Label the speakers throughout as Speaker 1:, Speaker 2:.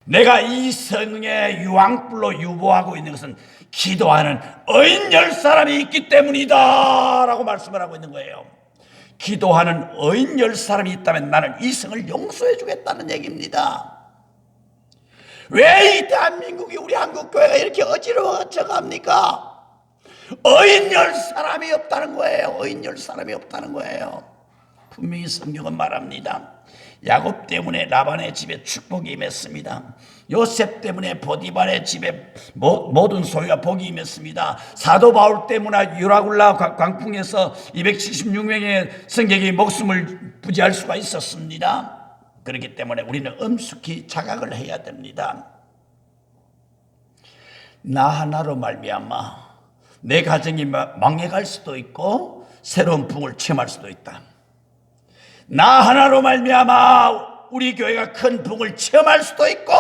Speaker 1: 내가 이 성에 유황불로 유보하고 있는 것은 기도하는 의인 10사람이 있기 때문이다 라고 말씀을 하고 있는 거예요. 기도하는 의인 10사람이 있다면 나는 이 성을 용서해 주겠다는 얘기입니다. 왜 이 대한민국이, 우리 한국교회가 이렇게 어지러워져 갑니까? 의인 10사람이 없다는 거예요. 의인 10사람이 없다는 거예요. 분명히 성경은 말합니다. 야곱 때문에 라반의 집에 축복이 임했습니다. 요셉 때문에 보디발의 집에 모든 소유가 복이 임했습니다. 사도 바울 때문에 유라굴라 광풍에서 276명의 성객이 목숨을 부지할 수가 있었습니다. 그렇기 때문에 우리는 엄숙히 자각을 해야 됩니다. 나 하나로 말미암아 내 가정이 망해갈 수도 있고 새로운 붕을 체험할 수도 있다. 나 하나로 말미암아 우리 교회가 큰 붕을 체험할 수도 있고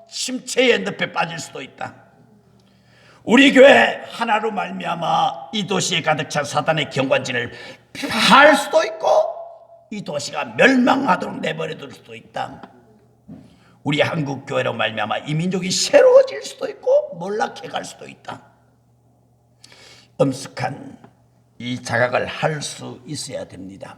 Speaker 1: 침체의 늪에 빠질 수도 있다. 우리 교회 하나로 말미암아 이 도시에 가득 찬 사단의 경관진을 할 수도 있고 이 도시가 멸망하도록 내버려둘 수도 있다. 우리 한국 교회로 말미암아 이 민족이 새로워질 수도 있고 몰락해갈 수도 있다. 엄숙한 이 자각을 할 수 있어야 됩니다.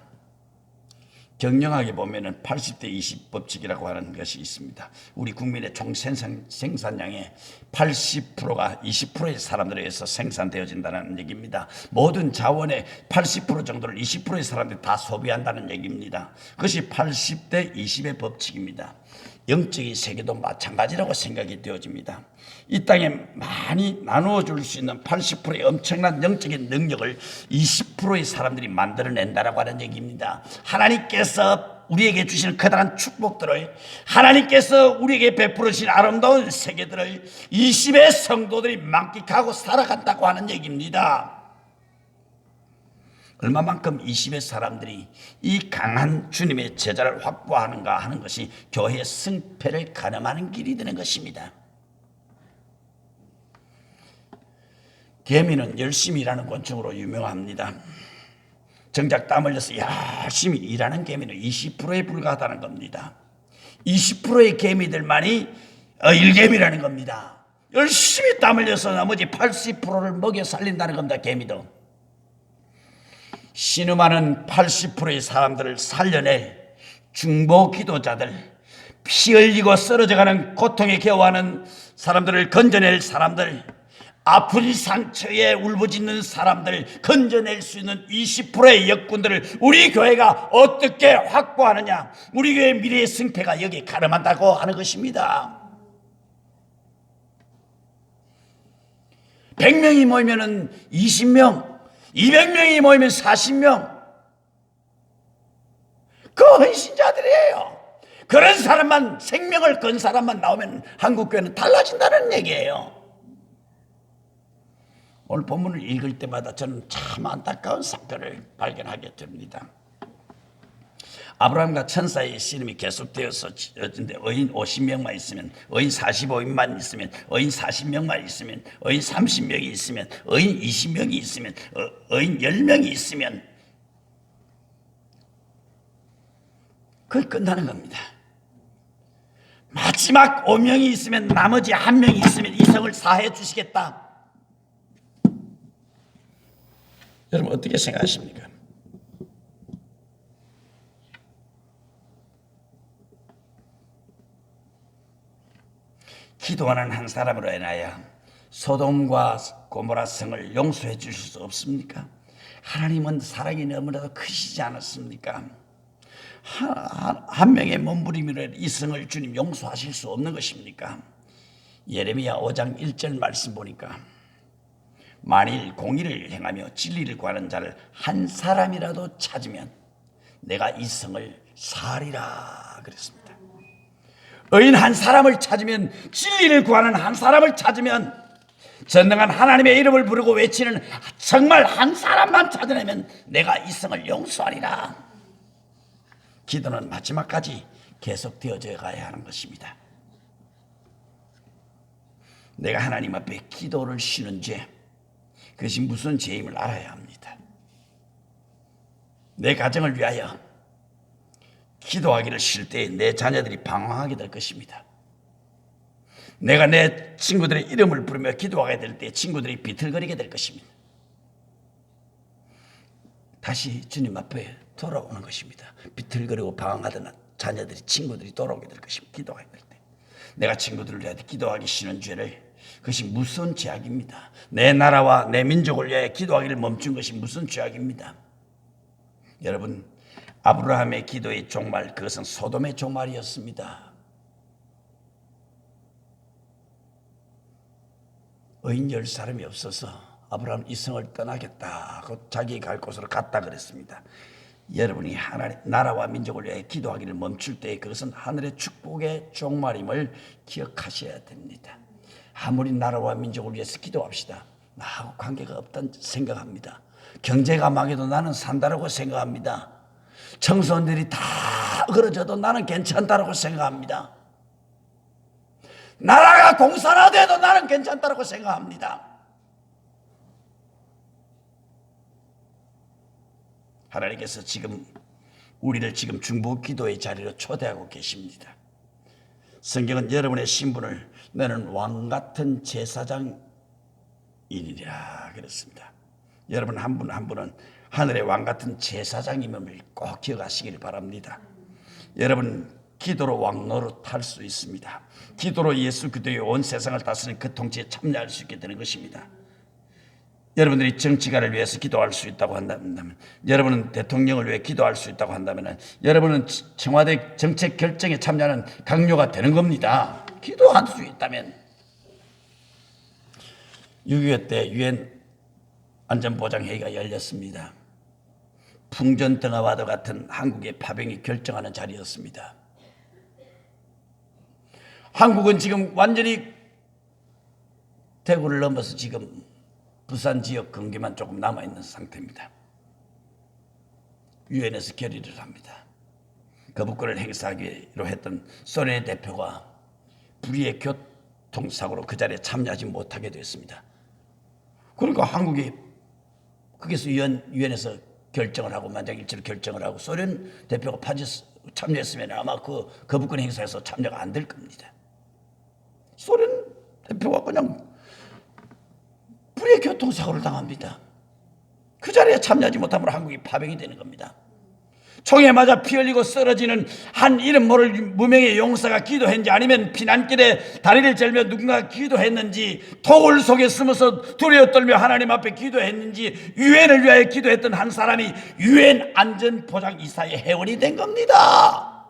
Speaker 1: 경영학에 보면은 80대 20 법칙이라고 하는 것이 있습니다. 우리 국민의 총 생산량의 80%가 20%의 사람들에 의해서 생산되어진다는 얘기입니다. 모든 자원의 80% 정도를 20%의 사람들이 다 소비한다는 얘기입니다. 그것이 80대 20의 법칙입니다. 영적인 세계도 마찬가지라고 생각이 되어집니다. 이 땅에 많이 나누어 줄 수 있는 80%의 엄청난 영적인 능력을 20%의 사람들이 만들어낸다라고 하는 얘기입니다. 하나님께서 우리에게 주시는 커다란 축복들을, 하나님께서 우리에게 베풀으신 아름다운 세계들을 20의 성도들이 만끽하고 살아간다고 하는 얘기입니다. 얼마만큼 20의 사람들이 이 강한 주님의 제자를 확보하는가 하는 것이 교회의 승패를 가늠하는 길이 되는 것입니다. 개미는 열심히 일하는 곤충으로 유명합니다. 정작 땀 흘려서 열심히 일하는 개미는 20%에 불과하다는 겁니다. 20%의 개미들만이 일개미라는 겁니다. 열심히 땀 흘려서 나머지 80%를 먹여 살린다는 겁니다. 개미도. 신음하는 80%의 사람들을 살려낼 중보 기도자들, 피 흘리고 쓰러져가는 고통에 겨워하는 사람들을 건져낼 사람들, 아픈 상처에 울부짖는 사람들 건져낼 수 있는 20%의 역군들을 우리 교회가 어떻게 확보하느냐, 우리 교회의 미래의 승패가 여기에 가름한다고 하는 것입니다. 100명이 모이면 20명, 200명이 모이면 40명. 그 헌신자들이에요. 그런 사람만, 생명을 건 사람만 나오면 한국교회는 달라진다는 얘기예요. 오늘 본문을 읽을 때마다 저는 참 안타까운 사건을 발견하게 됩니다. 아브라함과 천사의 씨름이 계속되어서 의인 50명만 있으면, 의인 45인만 있으면, 의인 40명만 있으면, 의인 30명이 있으면, 의인 20명이 있으면, 의인 10명이 있으면 거의 끝나는 겁니다. 마지막 5명이 있으면, 나머지 1명이 있으면 이 성을 사해 주시겠다. 여러분 어떻게 생각하십니까? 기도하는 한 사람으로 인하여 소돔과 고모라 성을 용서해 주실 수 없습니까? 하나님은 사랑이 너무나도 크시지 않았습니까? 한 명의 몸부림으로 이 성을 주님 용서하실 수 없는 것입니까? 예레미야 5장 1절 말씀 보니까 만일 공의를 행하며 진리를 구하는 자를 한 사람이라도 찾으면 내가 이 성을 사하리라 그랬습니다. 의인 한 사람을 찾으면, 진리를 구하는 한 사람을 찾으면, 전능한 하나님의 이름을 부르고 외치는 정말 한 사람만 찾아내면 내가 이 성을 용서하리라. 기도는 마지막까지 계속되어져 가야 하는 것입니다. 내가 하나님 앞에 기도를 쉬는 죄, 그것이 무슨 죄임을 알아야 합니다. 내 가정을 위하여 기도하기를 쉴 때 내 자녀들이 방황하게 될 것입니다. 내가 내 친구들의 이름을 부르며 기도하게 될 때 친구들이 비틀거리게 될 것입니다. 다시 주님 앞에 돌아오는 것입니다. 비틀거리고 방황하던 자녀들이, 친구들이 돌아오게 될 것입니다. 기도하게 될 때. 내가 친구들을 위해 기도하기 싫은 죄를, 그것이 무슨 죄악입니다. 내 나라와 내 민족을 위해 기도하기를 멈춘 것이 무슨 죄악입니다. 여러분, 아브라함의 기도의 종말, 그것은 소돔의 종말이었습니다. 의인 10사람이 없어서 아브라함 이성을 떠나겠다고 자기 갈 곳으로 갔다 그랬습니다. 여러분이 하나님 나라와 민족을 위해 기도하기를 멈출 때 그것은 하늘의 축복의 종말임을 기억하셔야 됩니다. 아무리 나라와 민족을 위해서 기도합시다. 나하고 관계가 없다는 생각합니다. 경제가 망해도 나는 산다라고 생각합니다. 청소년들이 다 어그러져도 나는 괜찮다라고 생각합니다. 나라가 공산화돼도 나는 괜찮다라고 생각합니다. 하나님께서 지금 우리를 지금 중보 기도의 자리로 초대하고 계십니다. 성경은 여러분의 신분을 너는 왕같은 제사장이니라 그랬습니다. 여러분 한 분 한 분은 하늘의 왕같은 제사장임을 꼭 기억하시길 바랍니다. 여러분 기도로 왕노릇 할 수 있습니다. 기도로 예수 그리스도의 온 세상을 다스리는 그 통치에 참여할 수 있게 되는 것입니다. 여러분들이 정치가를 위해서 기도할 수 있다고 한다면, 여러분은 대통령을 위해 기도할 수 있다고 한다면, 여러분은 청와대 정책 결정에 참여하는 강요가 되는 겁니다. 기도할 수 있다면. 6.25 때 유엔 안전보장회의가 열렸습니다. 풍전등화와도 같은 한국의 파병이 결정하는 자리였습니다. 한국은 지금 완전히 대구를 넘어서 지금 부산 지역 경계만 조금 남아있는 상태입니다. 유엔에서 결의를 합니다. 거부권을 행사하기로 했던 소련의 대표가 불의의 교통사고로 그 자리에 참여하지 못하게 됐습니다. 그러니까 한국이 거기서 유엔에서 결정을 하고 만장일치로 결정을 하고 소련 대표가 참여했으면 아마 그 거부권 행사에서 참여가 안 될 겁니다. 소련 대표가 그냥 불의의 교통사고를 당합니다. 그 자리에 참여하지 못하면 한국이 파병이 되는 겁니다. 총에 맞아 피 흘리고 쓰러지는 한 이름 모를 무명의 용사가 기도했는지, 아니면 피난길에 다리를 절며 누군가 기도했는지, 토굴 속에 숨어서 두려워 떨며 하나님 앞에 기도했는지, 유엔을 위하여 기도했던 한 사람이 유엔 안전보장이사의 회원이 된 겁니다.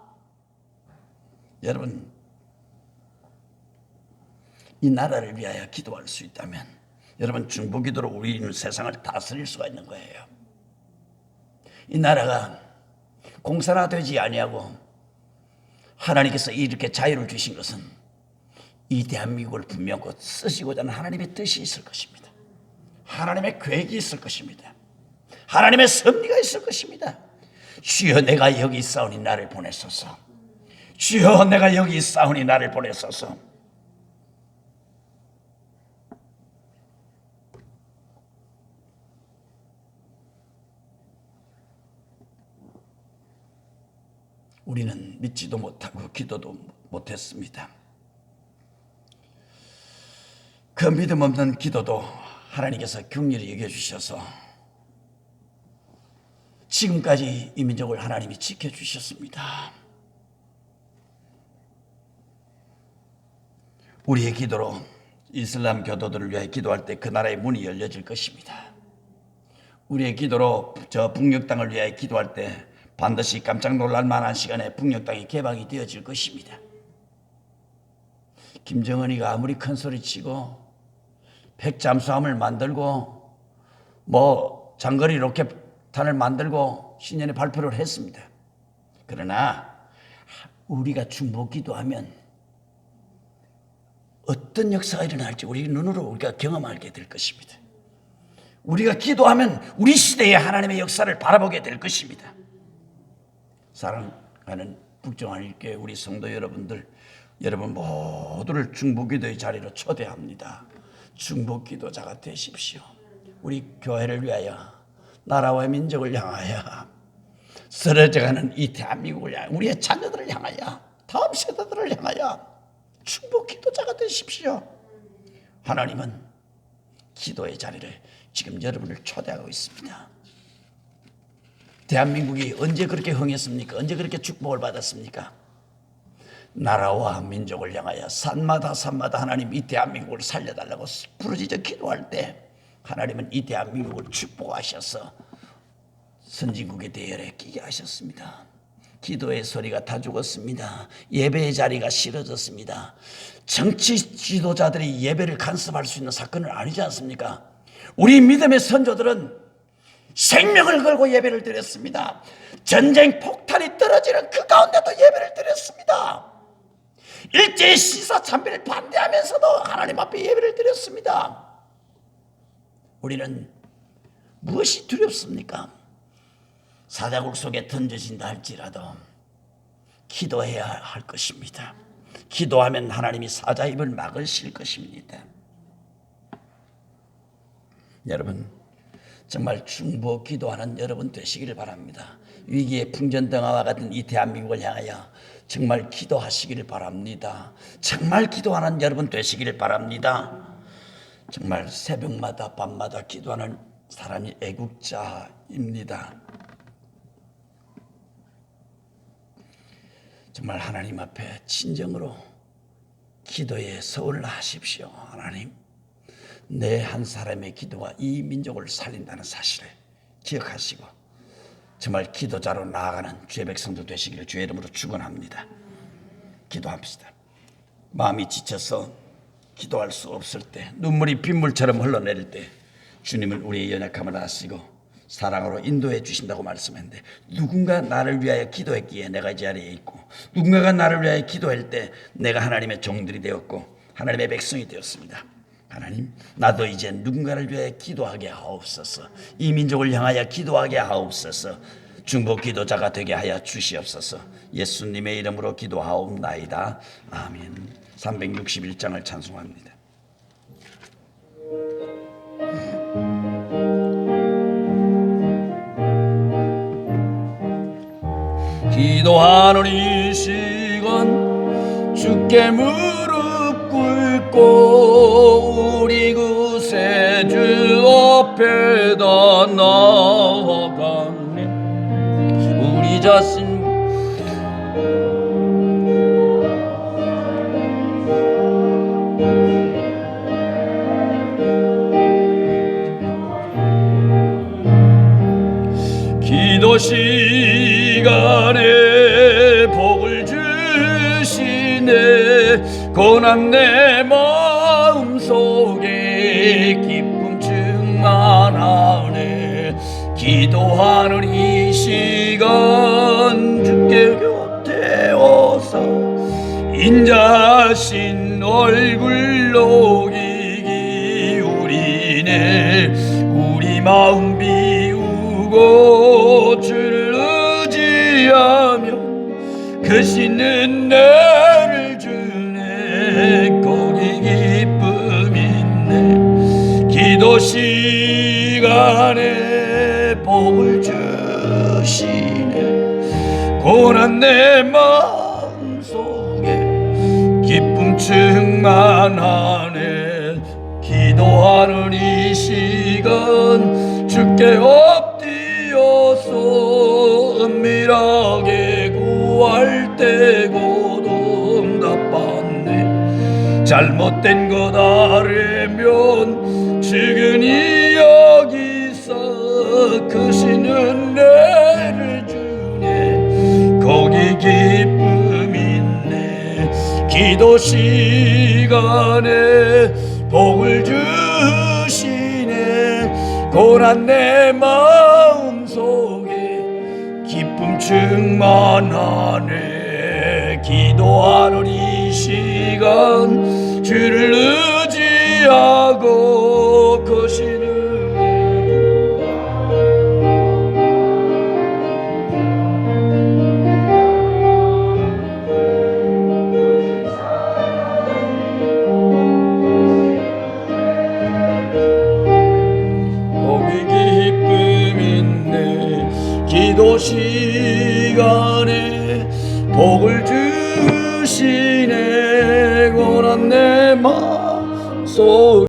Speaker 1: 여러분, 이 나라를 위하여 기도할 수 있다면 여러분 중보기도로 우리는 세상을 다스릴 수가 있는 거예요. 이 나라가 공산화되지 아니하고 하나님께서 이렇게 자유를 주신 것은 이 대한민국을 분명 곧 쓰시고자 하는 하나님의 뜻이 있을 것입니다. 하나님의 계획이 있을 것입니다. 하나님의 섭리가 있을 것입니다. 주여 내가 여기 있사오니 나를 보내소서. 주여 내가 여기 있사오니 나를 보내소서. 우리는 믿지도 못하고 기도도 못했습니다. 그 믿음 없는 기도도 하나님께서 긍휼히 여겨주셔서 지금까지 이 민족을 하나님이 지켜주셨습니다. 우리의 기도로 이슬람 교도들을 위해 기도할 때 그 나라의 문이 열려질 것입니다. 우리의 기도로 저 북녘 땅을 위해 기도할 때 반드시 깜짝 놀랄 만한 시간에 북녘 땅이 개방이 되어질 것입니다. 김정은이가 아무리 큰 소리 치고 핵잠수함을 만들고 장거리 로켓탄을 만들고 신년에 발표를 했습니다. 그러나 우리가 중보 기도하면 어떤 역사가 일어날지 우리 눈으로 우리가 경험하게 될 것입니다. 우리가 기도하면 우리 시대의 하나님의 역사를 바라보게 될 것입니다. 사랑하는 북정한일교회 우리 성도 여러분들, 여러분 모두를 중보기도의 자리로 초대합니다. 중보기도자가 되십시오. 우리 교회를 위하여, 나라와 민족을 향하여, 쓰러져가는 이 대한민국을 향하여, 우리의 자녀들을 향하여, 다음 세대들을 향하여 충북 기도자가 되십시오. 하나님은 기도의 자리를 지금 여러분을 초대하고 있습니다. 대한민국이 언제 그렇게 흥했습니까? 언제 그렇게 축복을 받았습니까? 나라와 민족을 향하여 산마다 하나님 이 대한민국을 살려달라고 부르짖어 기도할 때 하나님은 이 대한민국을 축복하셔서 선진국의 대열에 끼게 하셨습니다. 기도의 소리가 다 죽었습니다. 예배의 자리가 싫어졌습니다. 정치 지도자들이 예배를 간섭할 수 있는 사건은 아니지 않습니까? 우리 믿음의 선조들은 생명을 걸고 예배를 드렸습니다. 전쟁 폭탄이 떨어지는 그 가운데도 예배를 드렸습니다. 일제히 시사 참배를 반대하면서도 하나님 앞에 예배를 드렸습니다. 우리는 무엇이 두렵습니까? 사자굴 속에 던져진다 할지라도 기도해야 할 것입니다. 기도하면 하나님이 사자 입을 막으실 것입니다. 여러분, 정말 중보 기도하는 여러분 되시기를 바랍니다. 위기의 풍전등화와 같은 이 대한민국을 향하여 정말 기도하시기를 바랍니다. 정말 기도하는 여러분 되시기를 바랍니다. 정말 새벽마다 밤마다 기도하는 사람이 애국자입니다. 정말 하나님 앞에 진정으로 기도에 서울을 하십시오. 하나님, 내 한 사람의 기도가 이 민족을 살린다는 사실을 기억하시고 정말 기도자로 나아가는 주의 백성도 되시기를 주의 이름으로 축원합니다. 기도합시다. 마음이 지쳐서 기도할 수 없을 때, 눈물이 빗물처럼 흘러내릴 때 주님은 우리의 연약함을 아시고 사랑으로 인도해 주신다고 말씀했는데, 누군가 나를 위하여 기도했기에 내가 이 자리에 있고, 누군가가 나를 위하여 기도할 때 내가 하나님의 종들이 되었고 하나님의 백성이 되었습니다. 하나님, 나도 이제 누군가를 위하여 기도하게 하옵소서. 이 민족을 향하여 기도하게 하옵소서. 중보 기도자가 되게 하여 주시옵소서. 예수님의 이름으로 기도하옵나이다. 아멘. 361장을 찬송합니다. 기도하는 이 시간 주께 무릎 꿇고 우리 구세주 앞에다 나아가네. 우리 자신 기도 시간에 복을 주시네. 고난 내 마음속에 기쁨 충만하네. 기도하는 이 시간 주께 곁에 오서 인자신 얼굴 녹이기 우리네. 우리 마음 비우고 주를 의지하며 크신 은혜를 주네. 거기 기쁨 있네. 기도 시간에 복을 주시네. 고난 내 마음속에 기쁨 충만하네. 기도하는 이 시간 주께 엎드려서 은밀하게 구할 때 곧 응답받네. 잘못된 것 아뢰면 주근히 여기서 크신 은혜를 주네. 거기 기쁨 있네. 기도 시간에 복을 주시네. 고난 내 마음속에 기쁨 충만하네. 기도하는 이 시간 주를 의지하고 크신 기도 시간에 복을 주시네. 마속